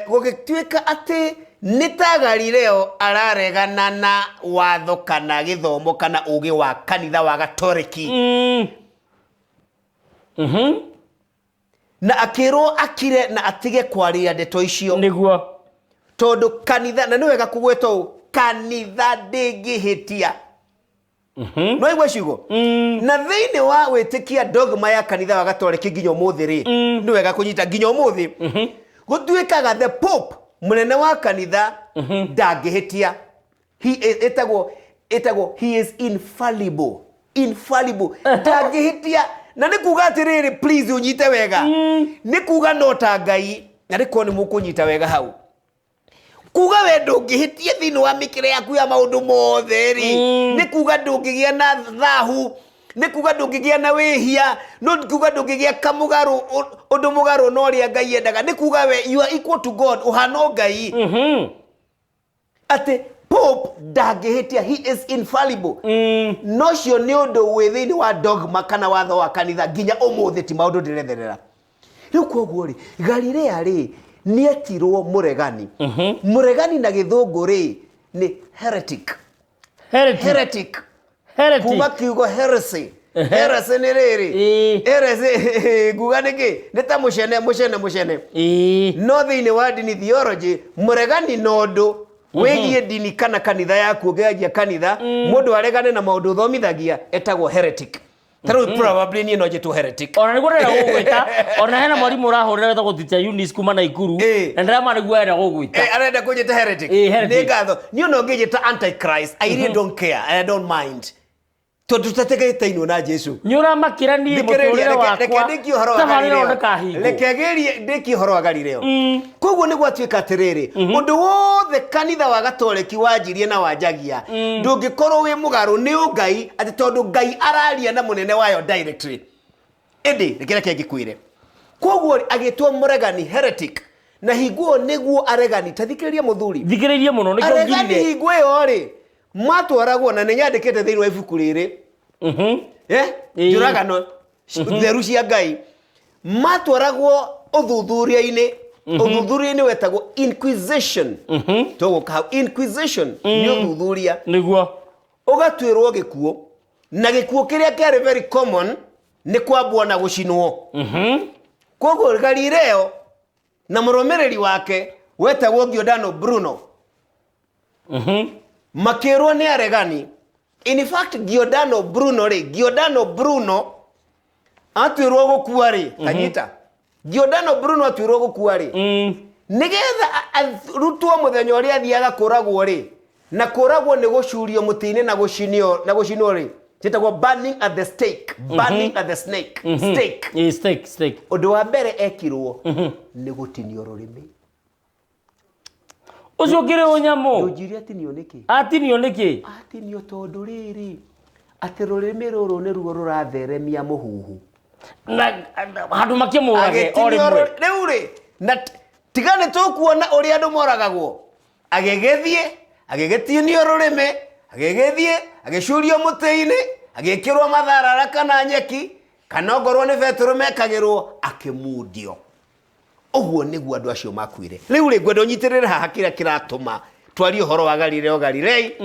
gugituika ati nita Galileo araregana na watho kana githomo kana ugi wa kanitha wa Gatoreki na akirwo akire na atige kwaria ndeto icio niguo tondu kanitha na niwega kugwetwo kanitha ndingihitia no igwe ciugo na thiini wa witikia dogma ya kanitha wa gatoreki nginya umuthi ri niwega kunyita nginya umuthi gutuikaga the pope munene wa kanitha ndangihitia etagwo he is infallible ndangihitia na nikuga atiriri please unyite wega nikuga no ta ngai na riko ni mukunyita wega hau kuga we ndungihitie thini wa mikire yaku ya maundu mothe ri nikuga ndungigia na thahu nikuga ndungigia na wihia no nikuga ndungigia kamugaru undu mugaru no ria ngai endaga nikuga we you are equal to God uhano ngai ate pope ndagihitia he is infallible no cio ni undu wi thini wa dogma kana watho wa kanitha nginya umuthi ti maundu ndiretherera riu koguo ri Galilea ri nietirwo muregani muregani na githungu ri ni heretic kuma kiugo heresy ni riri heresy guga niki nita mucene no thiini wa dini theology muregani nondu wigie dini kana kanitha yaku ngeagia kanitha mundu aregane na maundu thomithagia etagwo heretic probably ni no jetu heretic ona nigurera gugwita ona hena mwarimu urahurira weta gutitia Eunice kuma na Ikuru na ndama niguo era gugwita arenda kujeta heretic ni gatho ni no ngejeta antichrist I really don't care I don't mind to tutategete ino na Jesu ni uramakira ni muturire wakwa lekegerie ndiki horo wa Galileo koguo niguo atuika atiriri undu wothe kanitha wa gatoreki wanjirie na wanjagia ndungikorwo wi mugaru ni ungai ati tondu ngai araria na munene wayo directly indi rekere ngikuire koguo agitwo muregani heretic na higuo niguo aregani tathikiriria muthuri thikiririe muno nikio ngirire aregani higuo yo ri matwaragwo na ninyandikite thiini wa ibuku riri njuragano theru cia ngai matwaragwo uthuthuria-ini wetagwo inquisition toguka inquisition ni uthuthuria niguo ugatwirwo gikuo na gikuo kiria kiari very common ni kwambwo na gucinwo koguo Galileo na muromereri wake wetagwo Giordano Bruno makirwo ni aregani in fact Giordano Bruno atwirwo gukua ri kanyita Giordano Bruno atwirwo gukua ri nigetha rutwo muthenya uria athiaga kuragwo ri na kuragwo ni gucurio mutini na gucinio ri titagwo burning at the stake burning at the stake undu wa mbere ekirwo ni gutinio rurimi ucio kire unyamo ndujiri atinio niki atinio tondu riri ati rurimi ruru ni ruo ruratheremia muhuhu na handu makimurage orimwe riu ri na tigane tukuona uria andu moragagwo agegetinio rurimi agecurio mutini agekirwo matharara kana nyeki kana ngorwo ni beturu mekagirwo akimundio oguo niguo andu acio makuire riu ri gwendo nyitirire haha kira kiratuma twari uhoro wa Galilei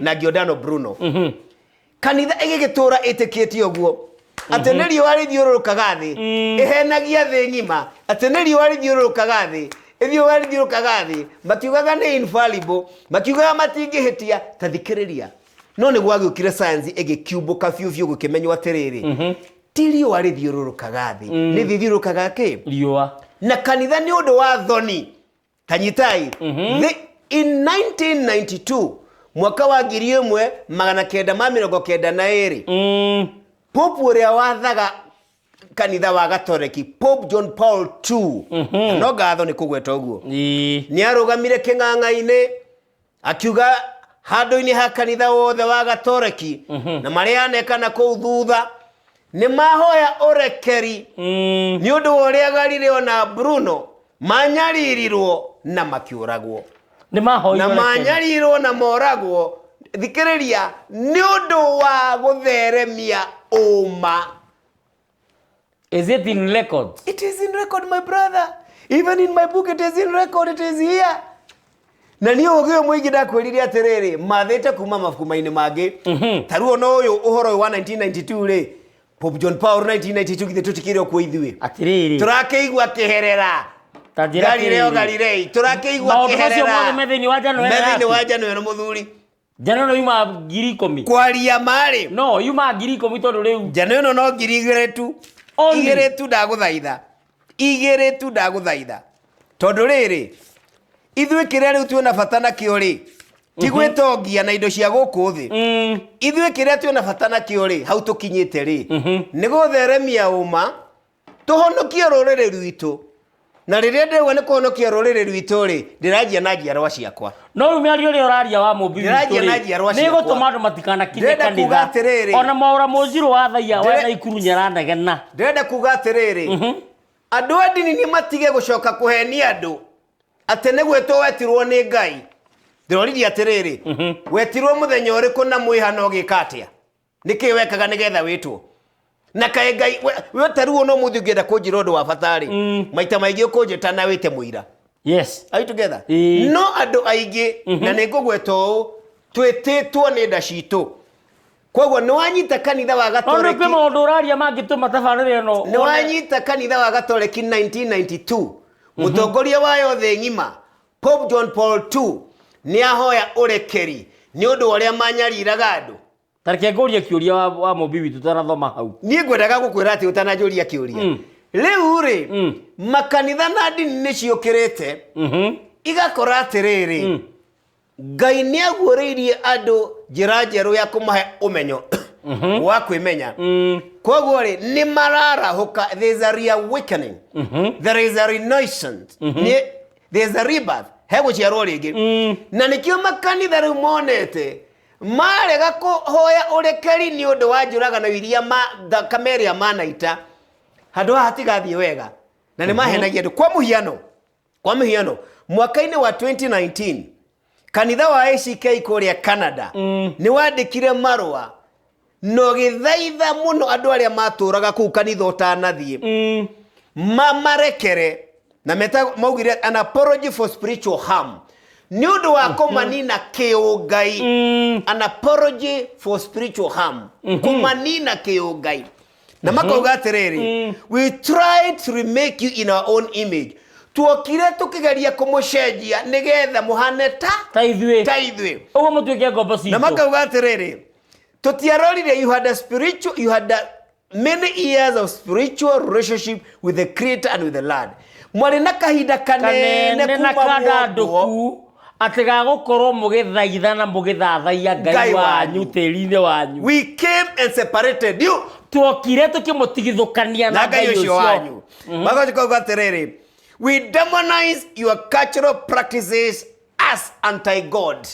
na Giordano Bruno kanitha igigitura itikitie oguo ateneri wari thiururukaga thi ihenagia thi ngima ateneri wari thiururukaga thi ithio wari thiururukaga thi makiugaga ni infallible makiugaga matingihitia tathikiriria no ni gwagiukire science igikiumbuka fiu gukimenywo atiriri tirio wari thiururukaga thi ni thiururukaga ki riua na kanitha ni undu wa thoni kanyitai in 1992 mwaka wa 1992 Pope uria wathaga kanitha wa gatoreki Pope John Paul II no gatho ni kugweta uguo ni arugamire king'ang'a-ini akiuga handu-ini ha kanitha wothe wa gatoreki na maria anekana kuu thutha ni mahoya urekeri ni undu uria Galileo na Bruno manyaririrwo na makiuragwo ni mahoya na manyarirwo na moragwo thikiriria ni undu wa gutheremia uma. Is it in record? It is in record, my brother. Even in my book it is in record, it is here. Na niyo ogio mwingi ndakwirire atiriri mathete kuma mafuku-ini mangi taruo no uyu uhoro wa 1992 ri Pope John Paul 1992 githe tutikire ku ithuĩ atiriri turakeigua kiherera Galilei turakeigua kiherera methini wa January muthuri January yuma 10,000 kwaria mari no yuma 10,000 tondu riu January no 2,000 tu 2,000 tu ndaguthaitha 2,000 tu ndaguthaitha tondu riri ithui kiria riu tuona bata nakio ri ti gwitongia na indo cia guku thi ithui kiria tuona bata nakio ri hau tukinyite ri ni gutheremia uma tuhonokie ruriri rwitu na riria ndewa ni kuhonokia ruriri rwitu ri ndirajia na njiarwa ciakwa no umiario ri uraria wa mubibi ni gutuma andu matikana kinye kanitha ona maura muziro wa thaia wa Naikuru nyaranegena ndenda kuga atiriri andu a ndini ni matige gucoka kuhenia andu ate ne gwetwo wetirwo ni Ngai ndoriri atiriri wetirwo muthenya uriku na mwihano gikatia niki wekaga nigetha witwo na kae Ngai we taruo no muthi ngenda kunjira undu wa fatari maita maingi ukunjita na wite muira yes are you together no andu aingi na ningugwetwo twititwo ni nda citu koguo ni wanyita kanitha wa Gatoreki ono pe maundu uraria mangituma tabarire no ni wanyita kanitha wa Gatoreki 1992 mutongoria wayo the ngima Pope John Paul II ni ahoya urekeri ni undu uria manyariraga andu tarike ngoria kiuria wa mubibi tutanathoma hau ni ngwendaga gukwira ati utanajuria kiuria riu ri makanitha na ndini ni ciukirite igakora atiriri Ngai ni aguoririe andu njira njeru ya kumahe umenyo wa kwimenya koguo ri ni mararahuka there is a reawakening there is a renaissance there is a rebirth hego ciarwo ringi na nikio makanitha riu monete marega kuhoya urekeri ni undu wa njuragano iria kameria manaita handu hatigathie wega na ni mahenagia andu kwa muhiano mwaka-ini wa 2019 kanitha wa ACK kuria Canada ni wandikire marua no githaitha muno andu aria maturaga ku kanitha utanathie marekere na meta maugire an apology for spiritual harm ni undu wa kumanina kiugai an apology for spiritual harm kumanina kiugai na makauga atiriri we tried to remake you in our own image tuokire tukigeria kumucenjia nigetha muhane ta ithui ugo mutuike ngombo citu na makauga atiriri tutiarorire you had a many years of spiritual relationship with the Creator and with the Lord mwari na kahinda kanene kuma nduku atiga gukorwo mugithaithana mugithathaia Ngai wanyu tiri-ini wanyu we came and separated you tuokire tukimutigithukania na Ngai ucio wanyu makauga atiriri we demonize your cultural practices as anti-God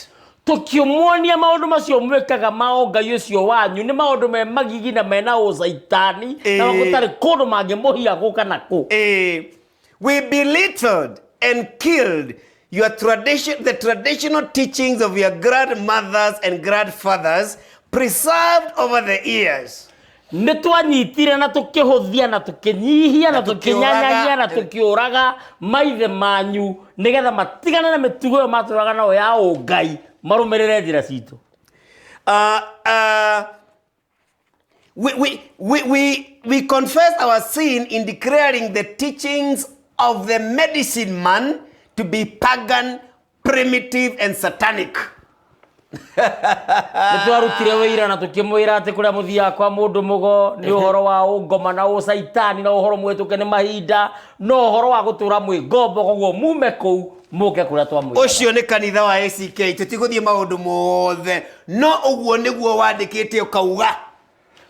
tukimuonia maundu macio mwekaga mao Ngai ucio wanyu ni maundu me magigi na mena uzaitani na gutari kundu mangimuhia guka naku we belittled and killed the traditional teachings of your grandmothers and grandfathers preserved over the years ni twanyitire na tukihuthia na tukinyihia na tukinyanyanyia na tukiuraga maithe manyu nigetha matigane na mitugo yo maturaga nayo ya Ngai marumirire njira citu we confess our sin in declaring the teachings of the medicine man to be pagan, primitive and satanic. Nitwarutire wira na tukimwira ati kuria muthia kwa mundu mugo ni uhoro wa ungoma na usaitani na uhoro mwetuke ni mahinda no uhoro wa gutura mwingombo koguo mume kou muke kuria twamwira ucio ni kanitha wa ACK tutiguthie maundu mothe no uguo niguo wandikite ukauga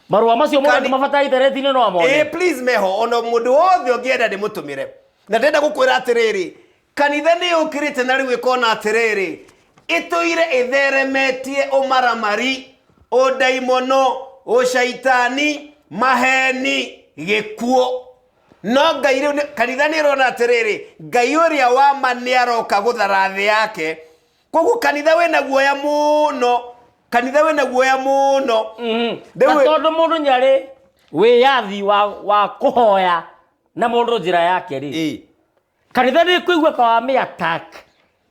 marua macio mothe mabatai internet-ini no amone please meho ono mundu wothe ungienda ndimutumire na ndenda gukwira atiriri kanitha ni ukirite na riu ikona atiriri ituire itheremetie umaramari udaimono ushaitani maheni gikuo no Ngai riu kanitha ni rona atiriri Ngai uria wa mani aroka guthara thi yake koguo kanitha wena guoya muno na tondu mundu nyari wiyathi wa kuhoya na mundu njira yake ri kanitha ni kuigua ka wa me attack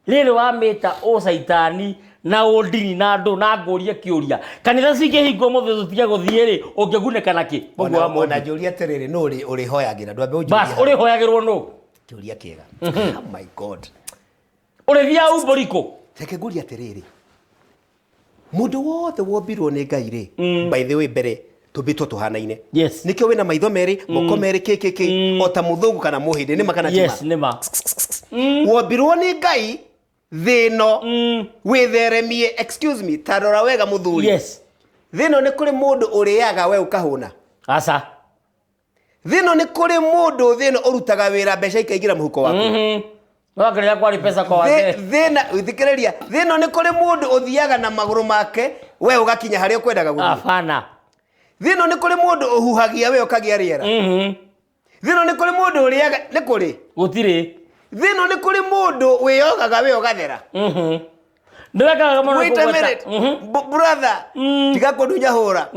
riri wa mita usaitani na udini na andu na nguria kiuria kanitha cingihingo muthe tutige guthie ri ungiguneka naki ona juria atiriri no uri hoyagira ndwambe ujuria bas uri hoyagirwo no Kĩũria kĩega. Oh my God. Ũrĩthia umboriko. Reke ngũrie atĩrĩrĩ. Mũndũ wothe wombirwo nĩ Ngai rĩ, by the way mbere tũmbĩtwo tũhanaine. Yes. Nĩkĩo wĩna maitho merĩ, moko merĩ kĩkĩkĩ, o ta mũthũngũ kana mũhĩndĩ, nĩ makana tima. Yes, nĩma. Wombirwo nĩ Ngai thĩno wĩtheremie, excuse me, tarora wega mũthuri. Yes. Thĩno nĩ kũrĩ mũndũ ũrĩaga we ũkahũna. Asa. Thĩno nĩ kũrĩ mũndũ thĩno ũrutaga wĩra mbeca ikaingĩra mũhuko waku. Wakiria kwari pesa kwa wazee. Thĩna ũthikĩrĩria, thĩno nĩ kũrĩ mũndũ ũthiaga na magũrũ make we ũgakinya harĩa ũkwendaga gũthiĩ. Hapana. Thĩno nĩ kũrĩ mũndũ ũhuhagia we ũkagĩa rĩera. Thĩno nĩ kũrĩ mũndũ ũrĩaga nĩ kũrĩ. Gũtirĩ. Thĩno nĩ kũrĩ mũndũ wĩyogaga we ũgathera. Ndwekaga mũno Wait a minute. Brother, tiga kũndunya hũra.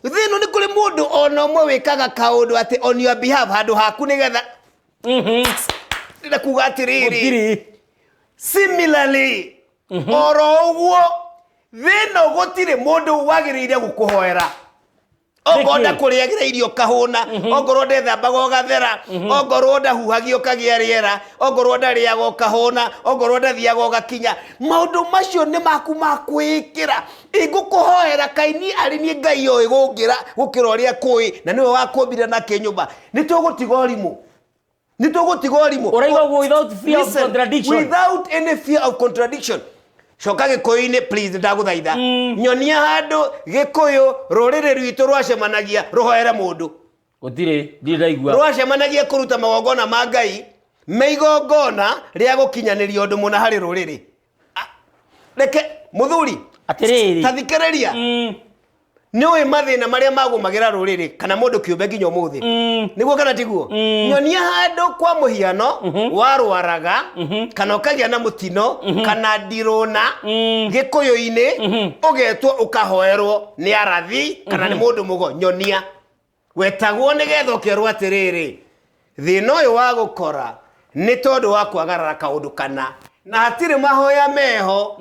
Thĩno nĩ kũrĩ mũndũ ona ũmwe wĩkaga kaũndũ atĩ on your behalf handũ haku nĩgetha. Ndĩrenda kuga atĩrĩrĩ. Similarly, oro ũguo thĩno gũtirĩ mũndũ wagĩrĩire gũkũhoera. Ongorwo kũrĩagĩra irio kahũna, ongorwo ndethambaga ũgathera, ongorwo ndahuhagia ũkagĩa rĩera, ongorwo ndarĩaga ũkahũna, ongorwo ndathiaga ũgakinya. Maũndũ macio nĩ maku ma kwĩĩkĩra. Ngũkũhoera kaini arĩ niĩ Ngai oĩ gũkĩra ũrĩa kũĩ, na nĩwe wakũmbire na kĩnyũmba. Nĩtũgũtiga ũrimũ. Nĩtũgũtiga ũrimũ. Ũraiga without fear of contradiction. Without any fear of contradiction. Coka Gĩkũyũ-inĩ please ndagũthaitha. Nyonia handũ Gĩkũyũ rũrĩrĩ rwitũ rwacemanagia rũhoere mũndũ. Gũtirĩ, ndirĩ ndaigua. Rwacemanagia kũruta magongona ma Ngai, meigongona rĩa gũkinyanĩria ũndũ mũna harĩ rũrĩrĩ. Reke mũthuri. Atĩrĩrĩ. Tathikĩrĩria. Nĩũĩ mathĩna marĩa magũmagĩra rũrĩrĩ kana mũndũ kĩũmbe nginya ũmũthĩ. Nĩguo kana tiguo? Nyonia handũ kwa mũhiano warwaraga kana ũkagĩa na mũtino kana ndirũna Gĩkũyũ-inĩ ũgetwo ũkahoerwo nĩ arathi kana nĩ mũndũ mũgo. Nyonia wetagwo nĩgetha ũkerwo atĩrĩrĩ, thĩna ũyũ wa gũkora nĩ tondũ wa kwagarara kaũndũ kana, na hatirĩ mahoya meho.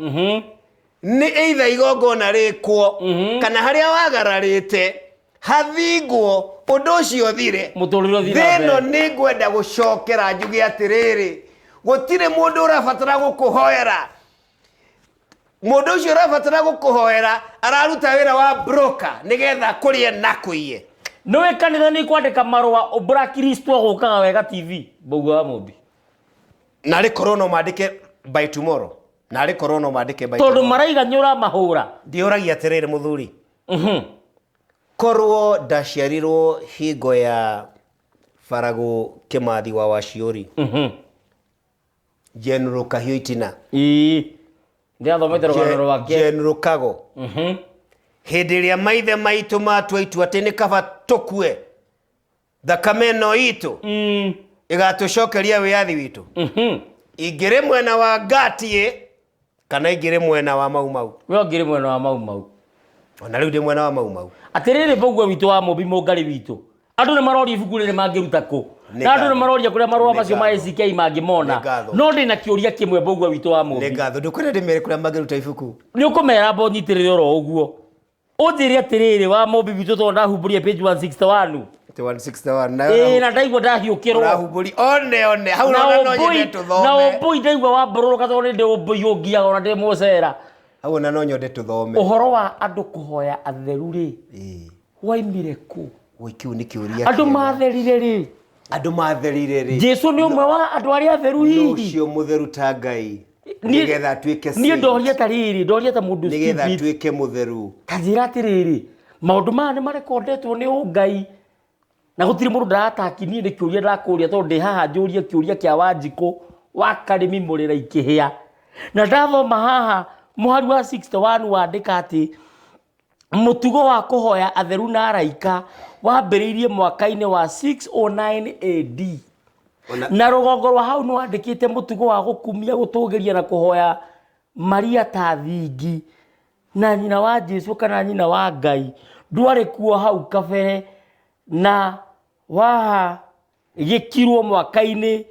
Nĩ either igongona rĩkwo kana harĩa wagararĩte hathingwo ũndũ ũcio thire. Thĩno nĩ ngwenda gũcokera njuge atĩrĩrĩ, gũtirĩ mũndũ ũrabatara gũkũhoera. Mũndũ ũcio ũrabatara gũkũhoera araruta wĩra wa broker nĩgetha kũrĩe na kũiye. Nĩwe kanitha nĩ kwandĩka marũa Blacklisto gũkaga wega TV mbũgu wa mũmbi. Narĩ korwo no mandĩke by tomorrow. Narĩ korwo no mandĩke by tomorrow. Tondũ maraiga nyũra mahũra. Ndiũragia atĩrĩrĩ mũthuri. Korwo ndaciarirwo hingo ya Faragũ Kĩmathi wa Waciũri. General Kahiũ Itina. Ndiathomete rũgano rwake. General Kago. Hĩndĩ ĩrĩa maithe maitũ matua itua atĩ nĩ kaba tũkue, thakame ĩno itũ ĩgatũcokeria wĩyathi witũ. Ingĩrĩ mwena wa Ngatiĩ kana ingĩrĩ mwena wa Mau Mau. We ngĩrĩ mwena wa Mau Mau. Ona rĩu ndĩ mwena wa Mau Mau. Atĩrĩrĩ mbũguo witũ wa mũmbi mũngarĩ witũ. Andũ nĩ maroria ibuku rĩrĩ mangĩruta kũ. Na andũ nĩ maroria kũrĩa marũa macio ma ACK mangĩmona. No ndĩ na kĩũria kĩmwe mbũguo witũ wa mũmbi. Nĩ ngatho ndũkwenda ndĩmere kũrĩa mangĩruta ibuku. Nĩ ũkũmera mbo nyitĩrĩre oro ũguo. Ũnjĩre atĩrĩrĩ wa mũmbi witũ tondũ ndahumbũria page 161. 161 na ndaigua ndahiũkĩrwo. Ũrahumbũri one hau no nyende tũthome. Na ũmbũi ndaigua wambũrũrũka tondũ nĩ ndĩ ũmbũi ũngiaga ona ndĩ mũcera. Hau na no nyende tũthome. Ũhoro wa andũ kũhoya atheru rĩ. Waimire kũ? Kiu nĩ kĩũria. Andũ matherire rĩ. Andũ matherire rĩ. Jesu nĩ ũmwe wa andũ arĩa atheru hihi. Ũcio mũtheru ta Ngai. Nĩgetha atuĩke niĩ ndoria ta rĩrĩ, ndoria ta mũndũ stupid. Nĩgetha atuĩke mũtheru. Kanjĩra atĩrĩrĩ, maũndũ maya nĩ marekondetwo nĩ Ngai. Na gũtirĩ mũndũ ndarataki niĩ nĩ kĩũria ndakũria tondũ ndĩ haha njũrie kĩũria kĩa Wanjikũ wa Karĩmi Mũrĩra Ikĩhĩa. Na ndathoma haha mũhari wa 61 wandĩka atĩ mũtugo wa kũhoya atheru na araika wambĩrĩirie mwaka-inĩ wa 609 AD. Na rũgongo rwa hau nĩ wandĩkĩte mũtugo wa gũkumia, gũtũgĩria na kũhoya Maria ta thingi na nyina wa Jesu kana nyina wa Ngai ndwarĩ kuo hau kabere, na waha gĩkirwo mwaka-inĩ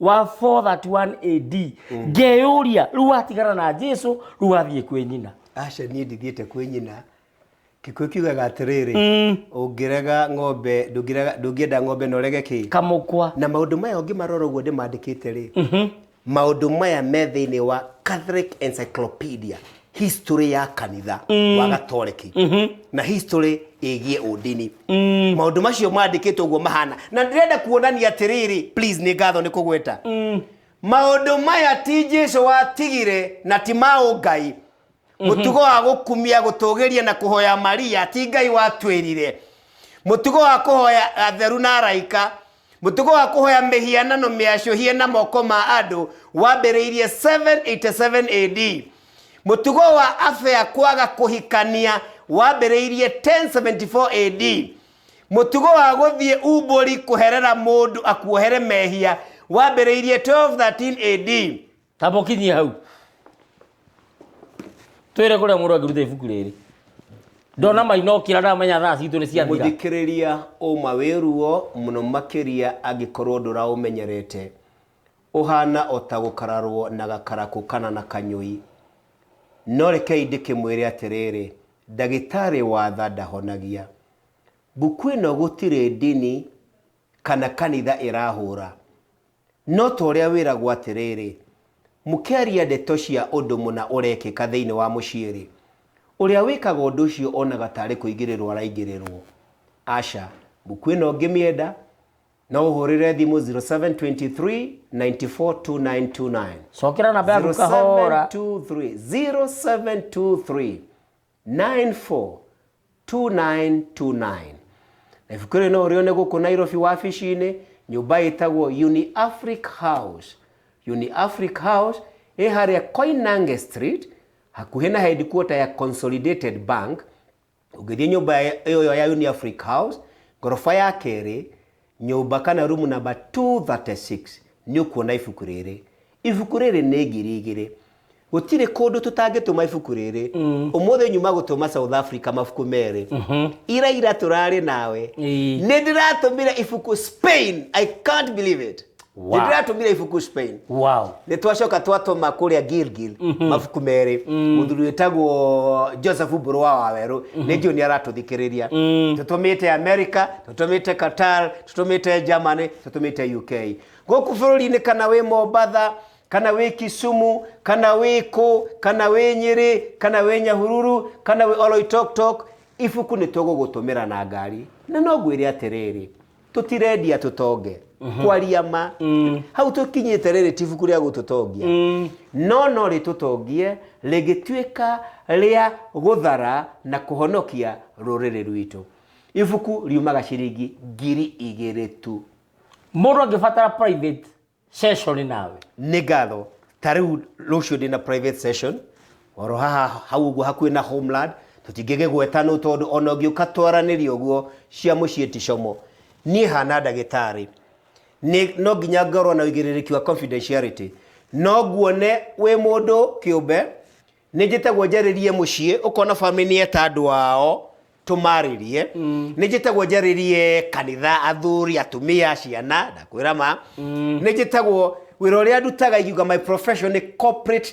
wa 431 AD. Ngeyũria rĩu watigana na Jesu rĩu wathiĩ kwĩ nyina. Aca niĩ ndithiĩte kwĩ nyina. Kikuyu kiugaga atiriri ungirega ng'ombe ndungienda ng'ombe no rege ki kamukwa na maundu maya ungimarora uguo ndimandikite ri maundu maya me thiini wa Catholic Encyclopedia history ya kanitha wa Gatoreki na history igie udini maundu macio mandikite uguo mahana na ndirenda kuonania atiriri please ni ngatho ni kugweta maundu maya ti Jesu watigire na ti maungai mutugo wa gukumia gutugiria na kuhoya Maria ti Ngai watwirire mutugo wa kuhoya atheru na araika mutugo wa kuhoya mihianano miacuhie na moko ma andu wambiriirie 787 AD mutugo wa afya kwaga kuhikania wambiriirie 1074 AD mutugo wa guthie ubori kuherera mundu akuohere mehia wambiriirie 1213 AD tabokinyia hau twire kuria mundu angirute ibuku riri ndona mainokira ndamenya thaa citu ni ciathira muthikiriria uma wiruo muno makiria angikorwo nduraumenyerete uhana otagukararwo na gakaraku kana na kanyui no reke ndikimwire atiriri ndagitari watha ndahonagia buku ino gutire dini kana kanitha irahura no toria wiragwo atiriri mukiaria ndeto cia undu muna urekika thiini wa muciiri uria wikaga undu ucio onaga tari kuigirirwo araigirirwo aca buku ino ngimienda no uhurire thimu 0723 942929 cokera namba yaku kahora 0723 942929 na ibuku no urione guku Nairobi wabici-ini nyumba itagwo Uni-Africa House Uni-Africa House haria Koinange Street hakuhi na headquarter ya Consolidated Bank ugithie nyumba iyo ya Uni-Africa House gorofa ya keri nyumba kana room number 236 ni ukuona ibuku riri ni ngiri gutire kundu tutangituma ibuku riri umuthe nyuma gutuma South Africa mabuku meri ira turari nawe ni ndiratumire ibuku Spain I can't believe it ndiratumire ibuku Spain ni twacoka twatuma kuria Gilgil mabuku meri muthuri wetagwo Joseph Mburu wa Waweru ni ndio ni aratuthikiriria tutumite America tutumite Qatar tutumite Germany tutumite UK goku bururi-ini kana we Mombasa kana we Kisumu kana we Ko kana we Nyeri kana we Nyahururu kana we Oloitoktok ibuku ni tugugutumira na ngari na no ngwire atiriri tutirendia tutonge kwaria ma hau tukinyite riri tibuku ria gututongia no ri tutongie ligituika ria guthara na kuhonokia ruriri rwitu ibuku riumaga ciringi 2,000 tu mundu angibatara private session nawe ni ngatho tariu rucio ndina private session oro hau uguo hakuhi na Homeland tutingege gwetana tondu ona ngiuka twaranirio guo cia mucii ticomo ni hana ndagitari ni no nginya ngorwo na uigiririkia confidentiality no guone we mundu kiumbe ni njitagwo njaririe mucii ukona family eta andu wao tumaririe ni njitagwo njaririe kanitha athuri atumia ciana ndakwira ma ni njitagwo wira uria ndutaga igiuga my profession ni corporate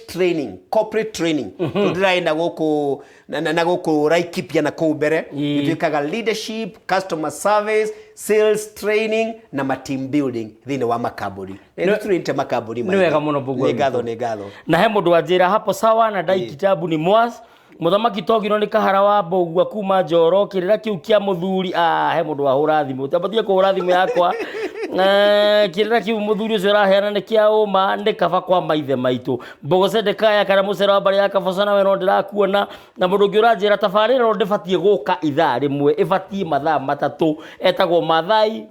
training ndiraenda guku na guku Laikipia na kuu mbere nituikaga leadership customer service sales training na team building thini wa makambuni nituinte makambuni ni wega muno bugu ni ngatho na he mundu anjira hapo sawa na ndai kitabu ni Mwas muthamaki togiro ni kahara wa mbogwa kuma Njoro kirira kiu kia muthuri he mundu wahura thimu tabatie kuhura thimu yakwa kirira kiu muthuri ucio raheana ni kia uma ndi kaba kwa maithe maitu mbogo Sedekaya kana mucera wa bari ya kabocana we no ndirakuona na mundu ungi uranjira tabarira no ndibatie guka ithaa rimwe ibatie mathaa matatu etagwo mathai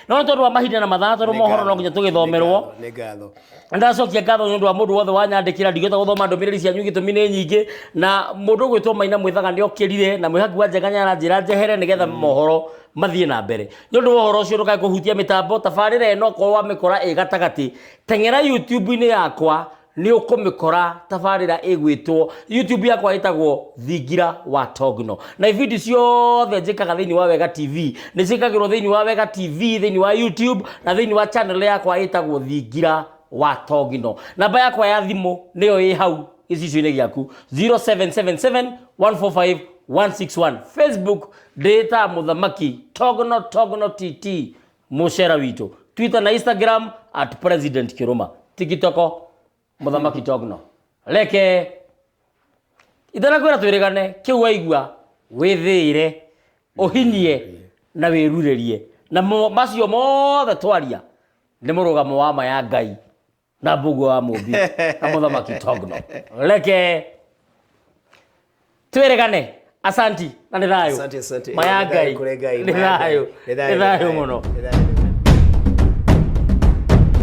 no tondu wa mahinda na mathaa tondu mohoro no nginya tugithomerwo ni ngatho ndacokia ngatho nundu wa mundu wothe wanyandikira ndigota guthoma ndumiriri cianyu gitumi ni nyingi na mundu gwitwo Maina Mwithaga ni okirire na mwihaki wa Njeganya na njira njehere nigetha mohoro mathie na mbere nundu wohoro ucio ndukae kuhutia mitambo tabarira eno ko wa mikora igatagati tengera YouTube-ini yakwa ni ukumikora tabarira igwitwo YouTube yakwa itagwo Thingira wa Togno na video ciothe njikaga thiini wa Wega TV ni cikagirwo thiini wa Wega TV thiini wa YouTube na thiini wa channel yakwa itagwo Thingira wa Togno namba yakwa ya thimu niyo i hau gicicio-ini giaku 0777 145 161 Facebook data muthamaki Togno TT mucera witu Twitter na Instagram @president Kiruma TikTok muthamaki Togno leke idana kwira twirigane kiu waigua withire uhinyie na wirurerie na macio mothe twaria ni murugamo wa maya Ngai na mbugu wa mumbi na muthamaki Togno leke twirigane asanti na ni thayo asante maya Ngai ni thayo muno